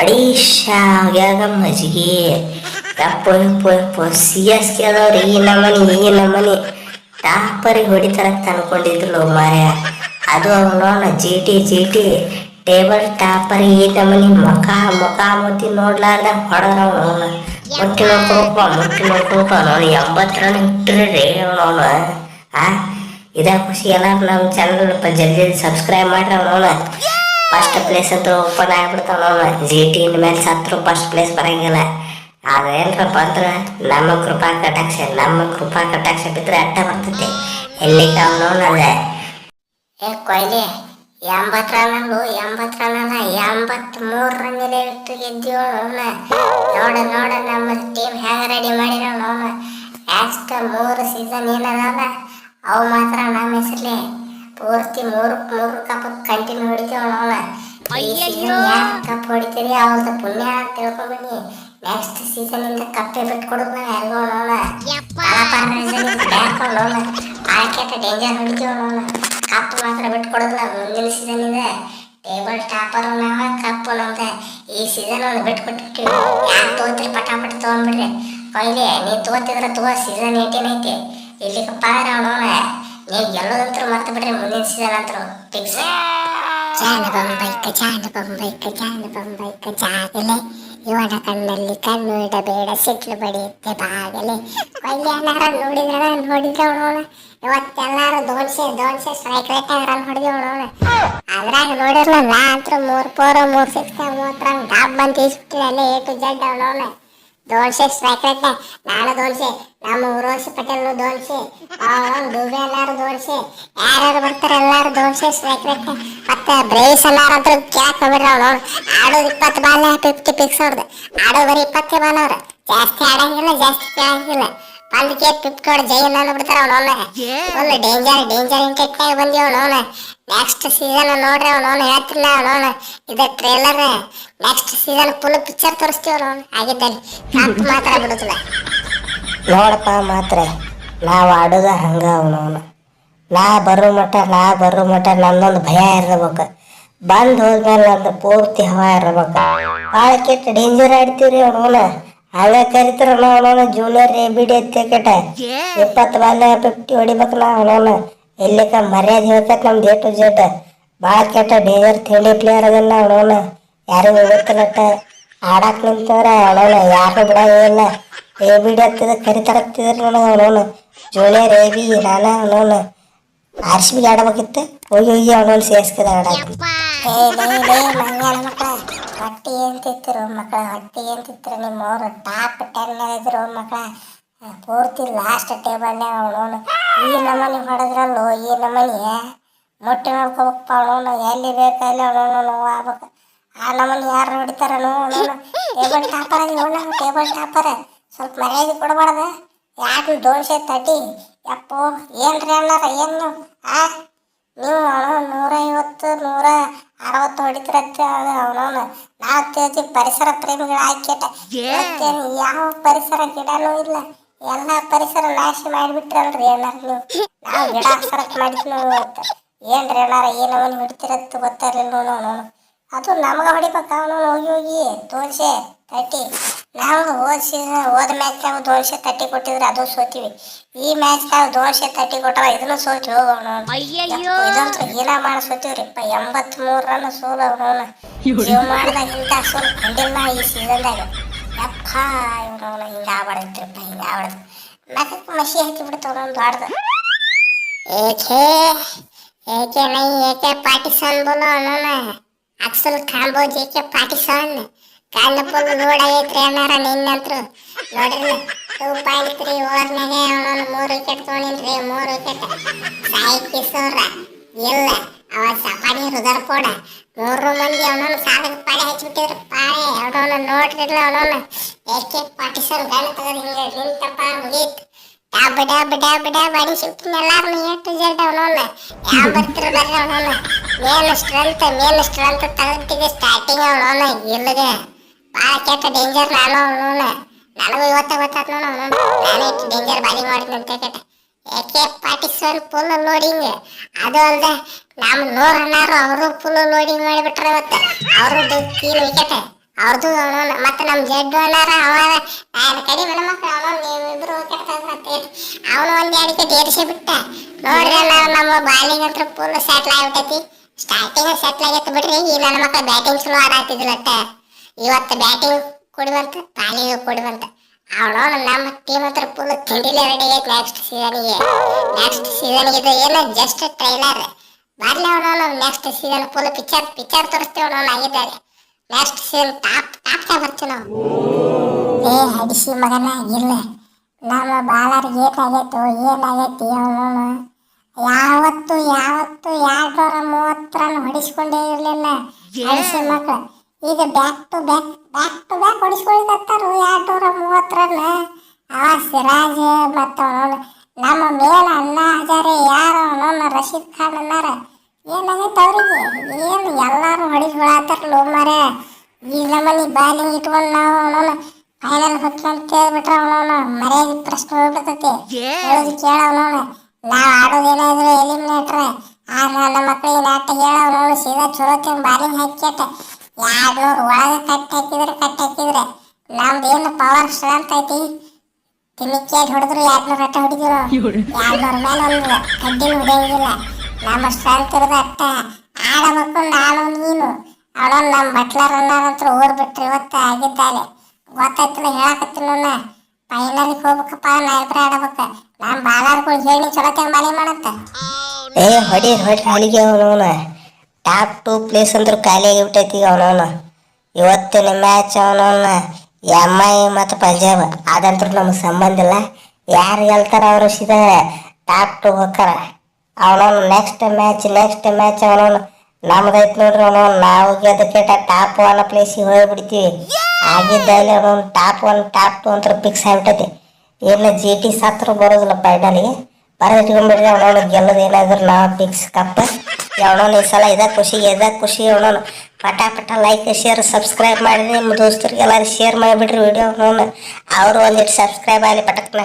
ಅಡಿಶಾಗ್ಯಾಗ ಮಜ್ಜಿಗೆ ಯಪ್ಪ C S K ಅದವ್ರಿ ಈ ನಮನಿ ಟಾಪರಿಗೆ ಹೊಡಿತಾರಂತ ಅನ್ಕೊಂಡಿದ್ರು ಮಾರ್ಯ. ಅದು ನೋಡ ಜಿ ಟಿ ಟೇಬಲ್ ಟಾಪರ್ ಈ ನಮನಿ ಮುಖಾಮುಖಿ ನೋಡ್ಲಾರ್ದ ಹೊಡೆದ ಮುಟ್ಟಿ ನೋಡ್ಕೊಳಪ್ಪ ನೋಡಿ 80 ರನ್ ಇಟ್ಟಿರಿ ಅವನು. ಇದ ಖುಷಿ. ಎಲ್ಲಾರು ನಮ್ಮ ಚಾನಲ್ ಜಲ್ದಿ ಸಬ್ಸ್ಕ್ರೈಬ್ ಮಾಡ್ರಿ. ಅವನು ಫಸ್ಟ್ ಪ್ಲೇಸ್ ಅಂತ ಓಪನ್ ಆಗ್ಬಿಡ್ತಾವ. ಅವನು GT ಮೇಲೆ ಸತ್ರು ಫಸ್ಟ್ ಪ್ಲೇಸ್ ಬರಂಗಿಲ್ಲ. ಅದೇನ್ರಪ್ಪ ಅಂದ್ರೆ ನಮ್ಮ ಕೃಪಾ ಕಟಾಕ್ಷ ಬಿದ್ರೆ ಅಡ್ಡ ಬರ್ತೈತಿ. ಎಲ್ಲಿ ಅವನವನ ಅದೇ ಕೊಯ್ಲಿ 80 ರನ್ ಅಲ್ಲ 83 ರನ್ನಿದೆ ಇಟ್ಟು ಗೆದ್ದೀವನು. ನೋಡ ನಮ್ಮ ಟೀಮ್ ಹೇಗ ರೆಡಿ ಮಾಡಿರೋ ಅವನು. ಲಾಸ್ಟ್ 3 ಸೀಸನ್ ಏನದ ಅವು ಮಾತ್ರ ನಮ್ಮ ಹೆಸರ್ಲಿ ಪೂರ್ತಿ ಮೂರು ಕಪ್ ಕಂಟಿನ್ಯೂ ಹೊಡಿತೀವಿ ಅವನ. ಕಪ್ ಹೊಡಿತೀರಿ ಅವ್ರದ್ದು ಪುಣ್ಯ ಅಂತ ತಿಳ್ಕೊಂಡ್ಬಿಡಿ. ನೆಕ್ಸ್ಟ್ ಸೀಸನ್ ಇಂದ ಕಪ್ಪೆ ಬಿಟ್ಟು ಕೊಡೋದು ನಾವು ಯಾರಿಗೂ ಅವನ. ಆಕೆಟ ಡೇಂಜರ್ ಹೊಡಿತೀವಿ ಅವನ. ಕಪ್ ಮಾತ್ರ ಬಿಟ್ಟು ಕೊಡೋದು ನಾವು. ಮುಂದಿನ ಸೀಸನ್ ಇದೆ ಟೇಬಲ್ ಟಾಪರ್ ನಾವ, ಕಪ್ಪು ನಮ್ದೆ. ಈ ಸೀಸನ್ ಒಂದು ಬಿಟ್ಟು ಕೊಟ್ಬಿಟ್ಟಿವಿ. ಯಾಕೆ ತಗೋತೀರಿ ಪಟಾಪಟ್ ತೊಗೊಂಡ್ಬಿಡ್ರಿ. ಕೊಯ್ಲಿ ನೀ ತಗೋತಿದ್ರೆ ತಗೋ. ಸೀಸನ್ 18 ಐತಿ ಇಲ್ಲಿ ಪಾರ ಅವನವನ. ನೀವು ಗೆಲ್ಲೋದಂತರೂ ಮರ್ತು ಬಿಡ್ರಿ. ಮುಂದಿನ ಸೀಸನ್ ಅಂತರೂ ಫಿಕ್ಸ್. ಜಾನ ಬೊಂಬೈಕ ಜಾಗಲೆ ಇವನ ಕಣ್ಣಲ್ಲಿ ಕಣ್ಣು ಇಡಬೇಡ ಸಿಟ್ಲು ಬಡಿಯುತ್ತೆ ಬಾಗಲೆ. ಕೊಯ್ಲಿ ಎಲ್ಲಾರ ನೋಡಿದ್ರ ಅವನವನ. ಇವತ್ತೆಲ್ಲಾರು ದೋನ್ಸೆ ಸ್ಟ್ರೈಕ್ ರೇಟ್ ರನ್ ಹೊಡೆದಿವ್ ಅವನವನ. ಅದ್ರಾಗ ನೋಡಿರ್ಲ ನಾ ಅಂತೂ 3 4 3 6 30 ರನ್ ಡಾಬ್ ಬಂದು ತೀಸ್ಬಿಟ್ಟಿದೆ ಅಲ್ಲೇ A to Z ಅವನವನ. ದೋನ್ಸೆ ಸ್ಟ್ರೈಕ್ ರೇಟ್ ನಾನು ದೋನ್ಸೆ, ನಮ್ಮ ಉರ್ವಶಿ ಪಟೇಲ್ ದೋನ್ಸೆ, ದುಬೆ ಎಲ್ಲಾರು ದೋನ್ಸೆ, ಯಾರ್ಯಾರು ಬರ್ತಾರೆ ಎಲ್ಲಾರು ದೋನ್ಸೆ ಸ್ಟ್ರೈಕ್ ರೇಟ್. ಮತ್ತೆ ಬ್ರೇಸ್ ಎಲ್ಲಾರು ಅಂತ ಕ್ಯಾಕ್ ಹೋಗ್ಬಿಡ್ರಿ ಅವ್ನು. ಆಡೋದು 20 ಬಾಲ್ 50 ಪಿಕ್ಸ್ ಅವ್ರದ್ದು. ಆಡೋ ಬರೀ 20 ಬಾಲ್ ಅವ್ರು. ಜಾಸ್ತಿ ಆಡಂಗಿಲ್ಲ, ಜಾಸ್ತಿ ಕೇಳಂಗಿಲ್ಲ. ಪಂದ್ಯಕ್ಕೆ 50 ಹೊಡ್ ಜೈ ಬಿಡ್ತಾರ ಅವನವನ್ನ. ಫುಲ್ ಡೇಂಜರ್ ಇಂಟೆಕ್ಟಾಗಿ ಬಂದಿ ಅವನವನ. ನೆಕ್ಸ್ಟ್ ಸೀಸನ್ ನೋಡ್ರಿ ಅವನವನ. ಹೇಳ್ತಿಲ್ಲ ಅವನವನ. ಇದು trailer. Next season full picture ತೋರಿಸ್ತೀವಿ ಅವನವನ ಆಗಿದ್ದಲ್ಲಿ. ಕಪ್ ಮಾತ್ರ ಬಿಡುದಿಲ್ಲ ನೋಡಪ್ಪ. ಮಾತ್ರ ನಾವು ಆಡೋದ ಹಂಗ ಅವನವನ. ನಾ ಬರೋ ಮಟ್ಟ ನನ್ನೊಂದು ಭಯ ಇರ್ಬೇಕು. ಬಂದು ಹೋದ್ಮೇಲೆ ನಂದು ಪೂರ್ತಿ ಹವಾ ಇರ್ಬೇಕು. ಭಾಳ ಕೆಟ್ಟ ಡೇಂಜರ್ ಆಡ್ತೀವ್ರಿ ಅವನವನ. ಹಂಗ ಕರಿತಾರ ಅವನವನ ಜೂನಿಯರ್ ABD ಕೆಟ್ಟ 20 ಬಾಲ್ 50 ಹೊಡಿಬೇಕು ನಾ ಅವನವನ. ಎಲ್ಲಿಕ ಮರ್ಯಾದೆ ಹೇಳ್ತೈತೆ ನಮ್ದು A to Z. ಭಾಳ ಕೆಟ್ಟ ಡೇಂಜರ್ ತಿಂಡಿ ಪ್ಲೇಯರ್ ಅದನ್ನ ಅವನವನ. ಯಾರಿಗೂ ಗೊತ್ತಿಲ್ಲಟ್ಟ ಆಡಾಕ್ ನಿಂತವ್ರ ಅವನವನ. ಯಾರು ಬಿಡ ಇಲ್ಲ. ABD ಹತ್ತಿದ ಕರಿತಾರತ್ತಿದ್ರು ನನಗೆ ಅವನವನ. ಜೂನಿಯರ್ AB ನಾನ ಅವನವನ. RCB ಆಡಬೇಕಿತ್ತು. ಹೋಗಿ ಅವನವನ್ ಸೇರ್ಸ್ಕದ ಆಡಾಕ. ಮಂಗ್ಯಾನ ಮಕ್ಕಳ ಹೊಟ್ಟಿ ಏನ್ ತಿತ್ತರು ಮಕ್ಕಳ. ಹೊಟ್ಟಿ ಏನ್ ತಿತ್ತರು ನಿಮ್ಮವ್ರು. ಟಾಪ್ 10 ಇದ್ರು ಮಕ್ಕಳ. ಪೂರ್ತಿ ಲಾಸ್ಟ್ ಟೇಬಲ್ನಾಗ ಅವನವನು. ಈ ನಮನಿ ಹೊಡೆದ್ರಲ್ಲೋ ಈ ನಮನಿ ಮುಟ್ಟಿ ನೋಡ್ಕೋಬೇಕಪ್ಪ ಅವನವನು. ಎಲ್ಲಿ ಬೇಕಲ್ಲಿ ಅವನವನು ನೋವು ಆಗ್ಬೇಕು. ಆ ನಮನಿ ಯಾರು ಹೊಡಿತಾರ ಅವನವನು. ಟೇಬಲ್ ಟಾಪರ್ ಟೇಬಲ್ ಟಾಪರ್ ಸ್ವಲ್ಪ ಮರ್ಯಾದೆ ಕೊಡಬಾರ್ದ. ಯಾಕೆ ದೋನ್ಸೆ ತಟಿ ಯಪ್ಪೋ ಏನ್ರಿ ಅಣ್ಣಾರ ಏನು ನೀವು ಅವನು 150 160 ಹೊಡಿತಿರತ್ತೆ ಅವನವನು. ನಾವು ತಿಳಿತೀವಿ ಪರಿಸರ ಪ್ರೇಮಿಗಳು ಆಯ್ಕೆಟ. ಯಾವ ಪರಿಸರ ಗಿಡನೂ ಇಲ್ಲ. ಎಲ್ಲ ಪರಿಸರ ನಾಶ ಮಾಡಿಬಿಟ್ರಲ್ರಿ ಅಣ್ಣಾರ ನೀವು. ನಾವು ಗಿಡ ಸರಕ್ ಮಾಡಿದ್ವಿ ಇವತ್ತು. ಏನ್ರಿ ಅಣ್ಣಾರ ಏನವನು ಹೊಡಿತಿರತ್ತು ಗೊತ್ತಾರಿಲ್ಲ ಅವನು. ಅದು ನಮ್ಗೆ ಹೊಡಿಬೇಕು ಅವನು. ಹೋಗಿ ದೋನ್ಸೆ ತಟ್ಟಿ. ನಾವು ಹೋದ ಮ್ಯಾಚ್ನಾಗ ದೋನ್ಸೆ ತಟ್ಟಿ ಕೊಟ್ಟಿದ್ರೆ ಅದು ಸೋತೀವಿ. ಈ ಮ್ಯಾಚ್ನಾಗ ದೋನ್ಸೆ ತಟ್ಟಿ ಕೊಟ್ಟಾರ ಇದನ್ನು ಸೋತಿ ಹೋಗೋಣ. ಇದಂತೂ ಹೀನ ಮಾಡಿ ಸೋತೀವ್ರಿಪ್ಪ. 83 ರನ್ ಸೋಲು ಅವನವನ. ಜೀವ ಮಾಡ್ದಾಗ ಇಂಥ ಸೋಲು ಕಂಡಿಲ್ಲ ಈ ಸೀಸನ್ದಾಗ. ಯಪ್ಪ ಇವನವನ ಹಿಂಗೆ ಆಗ್ಬಾರ್ದಿತ್ರಿಪ್ಪ. ಹಿಂಗೆ ಆಗ್ಬಾರ್ದು. ಮಗಕ್ಕೆ ಮಸಿ ಹಾಕಿ ಬಿಡ್ತಾವ ಒಂದು ಆಡ್ದು. ಏಕೆ ನೈ ಏಕೆ ಪಾಕಿಸ್ತಾನ ಬೋಲೋ ಅವನವನ. ಅಕ್ಸಲ್ ಕಾಂಬೋಜ್ ಏಕೆ ಪಾಕಿಸ್ತಾನ. ಕಾಲ ಫುಲ್ ಲೋಡ್ ಆಗೈತ್ರಿ ಅಣ್ಣಾರ. ನಿನ್ನಂತ್ರು ನೋಡ್ರಿ 2.3 ಓವರ್ನಾಗೆ ಅವನವನು 3 ವಿಕೆಟ್ ತೊಗೊಂಡಿನ್ರಿ. 3 ವಿಕೆಟ್ ಸಾಯಿ ಕಿಸೋರ ಇಲ್ಲ ಅವ ಸಪಾಡಿ ರುದರ್ಪೋಡ 3 ಮಂದಿ ಅವನವನು ಸಾಧಕ ಪಾಡೆ ಹಚ್ಚಿಬಿಟ್ಟಿದ್ರು. ಪಾಡೆ ಅವನವನು ನೋಡ್ರಿಲ್ಲ ಅವನವನು. ಏಕೆ ಪಾಕಿಸ್ತಾನ ಗನ್ ತಗದು ಹಿಂಗೆ ನಿಂತಪ್ಪ ಮುಗೀತು. ಡಾಬ್ ಅಡಿ ಸಿಕ್ತಿನ ಎಲ್ಲಾರು A to Z ಅವನವನ. ಯಾವ ಬರ್ತಿರ ಬರ್ರಿ ಅವನವನ. ಮೇನ್ ಸ್ಟ್ರೆಂತ್ ತಗಟ್ಟಿಗೆ ಸ್ಟಾರ್ಟಿಂಗ್ ಅವನವನ. ಇಲ್ಲದೆ ಭಾಳ ಕೆಟ್ಟ ಡೇಂಜರ್ ನಾನು ಅವನವನ. ನನಗೂ ಇವತ್ತೇ ಗೊತ್ತಾಯ್ತು ನೋಡು ಅವನವನು. ನಾನು ಇಟ್ಟು ಡೇಂಜರ್ ಬಾಲಿಂಗ್ ಮಾಡಿದ್ನಿ ಅಂತ ಕೆಟ್ಟ. ಏಕೆ ಪಾಕಿಸ್ತಾನ ಫುಲ್ ಲೋಡಿಂಗ್. ಅದು ಅಲ್ಲದೆ ನಮ್ಮ 100 ರನ್ನಾರು ಅವರು ಫುಲ್ ಲೋಡಿಂಗ್ ಮಾಡಿಬಿಟ್ರೆ ಇವತ್ತು. ಅವರು 3 ವಿಕೆಟ್ ಅವ್ರದ್ದು ಅವನು ಮತ್ತೆ ನಮ್ಮ ಜಡ್ಡು ಅಣ್ಣಾರ ಅವ ಕಡಿ ಮೇಡಮ್ ಅವನು ನೀವಿಬ್ರು ಅವನು ಒಂದು ಅಡಿಕೆ ಏರಿಸಿ ಬಿಟ್ಟ ನೋಡ್ರಿ ನಾವು ನಮ್ಮ ಬಾಲಿಂಗ್ ಹತ್ರ ಫುಲ್ ಸೆಟ್ಲ್ ಆಗ್ಬಿಟ್ಟೈತಿ. ಸ್ಟಾರ್ಟಿಂಗ್ ಸೆಟ್ಲ್ ಆಗೈತೆ ಬಿಡ್ರಿ. ಈ ನನ್ನ ಮಕ್ಕಳು ಬ್ಯಾಟಿಂಗ್ ಚಲೋ ಆಡಾತಿದ್ಲಟ್ಟ. ಇವತ್ತು ಬ್ಯಾಟಿಂಗ್ ಕೊಡುವಂತ ಬಾಲಿಂಗ್ ಕೊಡುವಂತ ಅವನು ನಮ್ಮ ಟೀಮ್ ಹತ್ರ ಫುಲ್ ತಿಂಡಿಲೇ ರೆಡಿ ಆಗೈತೆ ನೆಕ್ಸ್ಟ್ ಸೀಸನ್ಗೆ ಇದು ಏನು ಜಸ್ಟ್ ಟ್ರೈಲರ್ ಬರ್ಲಿ. ಅವನು ನೆಕ್ಸ್ಟ್ ಸೀಸನ್ ಫುಲ್ ಪಿಕ್ಚರ್ ತೋರಿಸ್ತೇವೆ ಅವನು ಆಗಿದ್ದಾರೆ. ನೆಕ್ಸ್ಟ್ ಸೀಸನ್ ಟಾಪ್ ಬರ್ತೀವಿ ನಾವು. ಹಡಿಸಿ ಮಗನ ಇಲ್ಲ ನಮ್ಮ ಬಾಲರ್ಗೆ ಏನಾಗೈತಿ ಅವನು ಯಾವತ್ತು 230 ರನ್ ಹೊಡಿಸ್ಕೊಂಡೇ ಇರಲಿಲ್ಲ ಹಡಿಸಿ ಮಕ್ಕಳು. ಈಗ ಬ್ಯಾಕ್ ಟು ಬ್ಯಾಕ್ ಹೊಡಿಸ್ಕೊಳಿಕತ್ತಾರು 230 ರನ್. ಅವ ಸಿರಾಜ್ ಮತ್ತು ನಮ್ಮ ಮೇಲ ಅಣ್ಣಾ ಹಜಾರೆ ಯಾರು ಅವನು ರಶೀದ್ ಖಾನ್ ಅನ್ನಾರ ಏನಾಗೈತೆ ಅವ್ರಿಗೆ ಏನು ಎಲ್ಲರೂ ಹೊಡಿಸ್ಕೊಳತ್ತಾರ ಲೋ ಮಾರೆ. ಈ ನಮ್ಮನಿ ಬಾಲಿಂಗ್ ಇಟ್ಕೊಂಡು ನಾವು ಅವನು ಫೈನಲ್ ಹೊತ್ತು ಅಂತ ಕೇಳ್ಬಿಟ್ರೆ ಅವನು ಮರ್ಯಾದೆ ಪ್ರಶ್ನೆ ಹೋಗ್ಬಿಡ್ತೈತಿ. ಹೇಳೋದು ಕೇಳವನು ನಾವು ಆಡೋದೇನಾದ್ರು ಎಲಿಮಿನೇಟ್ರ್ ನನ್ನ ಮಕ್ಕಳಿಗೆ ನಾಟ ಹೇಳವನು ಸೀದಾ ಚಲೋತ್ತಿ ಬಾಲಿಂಗ್ ಹಾಕ್ಯಟ 200 ಒಳಗೆ ಕಟ್ಟಿ ಹಾಕಿದ್ರೆ ನಮ್ದು ಏನು ಪವರ್ ಸ್ಟ್ರೆಂತ್ ಐತಿ. ತಿನ್ನಿಕ್ಕೇಟ್ ಹೊಡೆದ್ರು 200 ಅಟ್ಟ ಹೊಡಿದ್ರು 200 ಮೇಲೆ ಒಂದು ಕಡ್ಡಿನ ಹೊಡೆಯಂಗಿಲ್ಲ. ನಮ್ಮ ಸ್ಟ್ರೆಂತ್ ಇರೋದು ಅಟ್ಟ ಆಡಬೇಕು. ನಾನು ನೀನು ಅವನು ನಮ್ಮ ಬಟ್ಲರ್ ಅನ್ನೋದಂತ್ರ ಓಡ್ಬಿಟ್ರಿ ಇವತ್ತು ಆಗಿದ್ದಾನೆ ಗೊತ್ತಾಯ್ತಿಲ್ಲ. ಹೇಳಕತ್ತೀನಿ ನಾನು ಫೈನಲ್ಗೆ ಹೋಗ್ಬೇಕಪ್ಪ ನಾ ಇಬ್ಬರು ಆಡಬೇಕು. ನಮ್ಮ ಬಾಲರ್ಗಳು ಹೇಳಿ ಚಲೋತ್ತಿ ಬಾಲಿಂಗ್ ಮಾಡತ್ತ. ಹೊಡಿ ಅಲ್ಲಿಗೆ ಅವನವನ ಟಾಪ್ 2 ಪ್ಲೇಸ್ ಅಂದ್ರೆ ಖಾಲಿ ಆಗಿಬಿಟ್ಟೈತಿ. ಅವನವನ ಇವತ್ತಿನ ಮ್ಯಾಚ್ ಅವನವನ್ನ MI ಮತ್ತು ಪಂಜಾಬ್ ಅದಂತೂ ನಮ್ಗೆ ಸಂಬಂಧ ಇಲ್ಲ. ಯಾರು ಗೆಲ್ತಾರ ಅವರು ಸೀದಾ ಟಾಪ್ 2 ಹೋಗ್ತಾರ. ಅವನವನು ನೆಕ್ಸ್ಟ್ ಮ್ಯಾಚ್ ಅವನವನು ನಮ್ದೈತೆ ನೋಡ್ರಿ. ಅವನವನು ನಾವು ಗೆದ್ದಕ್ಕೆ ಟಾಪ್ 1 ಪ್ಲೇಸಿಗೆ ಹೋಗ್ಬಿಡ್ತೀವಿ. ಆಗಿದ್ದಲ್ಲಿ ಅವನವನು ಟಾಪ್ 1 ಟಾಪ್ 2 ಅಂತ ಫಿಕ್ಸ್ ಆಗಿಬಿಟ್ಟೈತಿ. ಏನು GT ಸತ್ರ ಬರೋದಿಲ್ಲ ಫೈನಲ್ಗೆ ಬರೆದಿಟ್ಕೊಂಡ್ಬಿಡ್ರಿ. ಅವನವನು ಗೆಲ್ಲೋದು ಏನಾದ್ರು ನಾವು ಫಿಕ್ಸ್ ಕಪ್. ಅವನವನು ಈ ಸಲ ಇದ ಖುಷಿ ಅವನವನು ಪಟ ಲೈಕ್ ಶೇರ್ ಸಬ್ಸ್ಕ್ರೈಬ್ ಮಾಡಿರಿ. ನಿಮ್ಮ ದೋಸ್ತರಿಗೆ ಎಲ್ಲರೂ ಶೇರ್ ಮಾಡಿಬಿಡ್ರಿ ವಿಡಿಯೋ. ಅವನು ಅವರು ಒಂದಿಟ್ಟು ಸಬ್ಸ್ಕ್ರೈಬ್ ಆಗಲಿ ಪಟಕ್ನ.